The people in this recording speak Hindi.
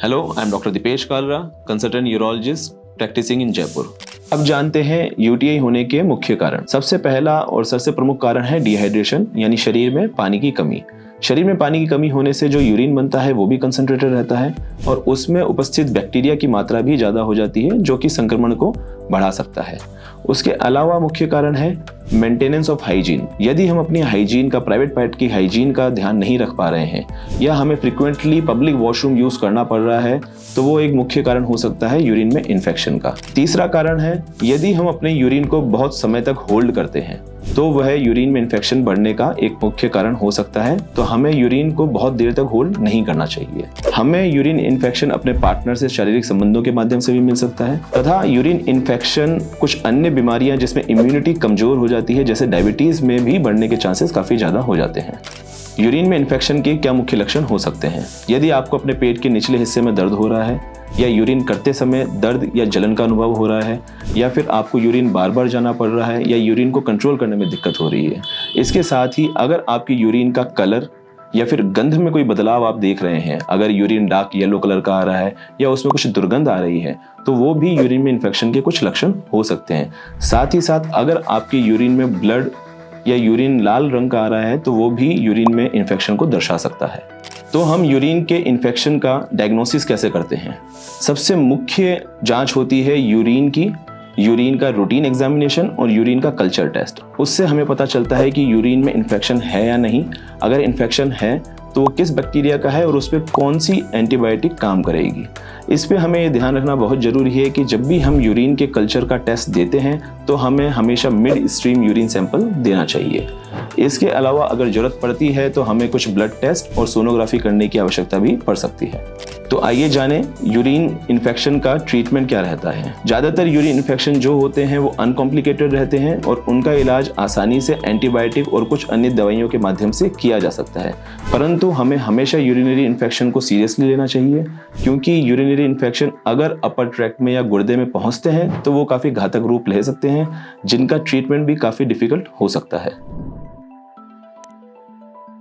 Hello, I am doctor Dipesh Kalra, consultant urologist practicing in Jaipur. अब जानते हैं यूटीआई होने के मुख्य कारण। सबसे पहला और सबसे प्रमुख कारण है डिहाइड्रेशन, यानी शरीर में पानी की कमी। शरीर में पानी की कमी होने से जो यूरिन बनता है वो भी कंसंट्रेटेड रहता है और उसमें उपस्थित बैक्टीरिया की मात्रा भी ज़्यादा हो जाती है, जो कि संक्रमण को बढ़ा सकता है। उसके अलावा मुख्य कारण है मेंटेनेंस ऑफ हाइजीन। यदि हम अपनी हाइजीन का, प्राइवेट पार्ट की हाइजीन का ध्यान नहीं रख पा रहे हैं या हमें फ्रिक्वेंटली पब्लिक वॉशरूम यूज करना पड़ रहा है, तो वो एक मुख्य कारण हो सकता है यूरिन में इन्फेक्शन का। तीसरा कारण है यदि हम अपने यूरिन को बहुत समय तक होल्ड करते हैं तो वह यूरिन में इन्फेक्शन बढ़ने का एक मुख्य कारण हो सकता है। तो हमें यूरिन को बहुत देर तक होल्ड नहीं करना चाहिए। हमें यूरिन इन्फेक्शन अपने पार्टनर से शारीरिक संबंधों के माध्यम से भी मिल सकता है तथा यूरिन इन्फेक्शन कुछ अन्य बीमारियां जिसमें इम्यूनिटी कमजोर हो जाती है, जैसे डायबिटीज में भी बढ़ने के चांसेस काफी ज्यादा हो जाते हैं। यूरिन में इन्फेक्शन के क्या मुख्य लक्षण हो सकते हैं? यदि आपको अपने पेट के निचले हिस्से में दर्द हो रहा है या यूरिन करते समय दर्द या जलन का अनुभव हो रहा है या फिर आपको यूरिन बार बार जाना पड़ रहा है या यूरिन को कंट्रोल करने में दिक्कत हो रही है। इसके साथ ही अगर आपकी यूरिन का कलर या फिर गंध में कोई बदलाव आप देख रहे हैं, अगर यूरिन डार्क येलो कलर का आ रहा है या उसमें कुछ दुर्गंध आ रही है, तो वो भी यूरिन में इन्फेक्शन के कुछ लक्षण हो सकते हैं। साथ ही साथ अगर आपकी यूरिन में ब्लड या यूरिन लाल रंग का आ रहा है तो वो भी यूरिन में इन्फेक्शन को दर्शा सकता है। तो हम यूरिन के इन्फेक्शन का डायग्नोसिस कैसे करते हैं? सबसे मुख्य जांच होती है यूरिन की, यूरिन का रूटीन एग्जामिनेशन और यूरिन का कल्चर टेस्ट। उससे हमें पता चलता है कि यूरिन में इन्फेक्शन है या नहीं। अगर इन्फेक्शन है तो वो किस बैक्टीरिया का है और उस पर कौन सी एंटीबायोटिक काम करेगी। इस पे हमें ये ध्यान रखना बहुत ज़रूरी है कि जब भी हम यूरिन के कल्चर का टेस्ट देते हैं तो हमें हमेशा मिड स्ट्रीम यूरिन सैंपल देना चाहिए। इसके अलावा अगर ज़रूरत पड़ती है तो हमें कुछ ब्लड टेस्ट और सोनोग्राफी करने की आवश्यकता भी पड़ सकती है। तो आइए जानें यूरिन इन्फेक्शन का ट्रीटमेंट क्या रहता है। ज़्यादातर यूरिन इन्फेक्शन जो होते हैं वो अनकॉम्प्लिकेटेड रहते हैं और उनका इलाज आसानी से एंटीबायोटिक और कुछ अन्य दवाइयों के माध्यम से किया जा सकता है। परंतु हमें हमेशा यूरिनरी इन्फेक्शन को सीरियसली लेना चाहिए, क्योंकि यूरिनरी इन्फेक्शन अगर अपर ट्रैक्ट में या गुर्दे में पहुंचते हैं तो वो काफ़ी घातक रूप ले सकते हैं, जिनका ट्रीटमेंट भी काफ़ी डिफिकल्ट हो सकता है।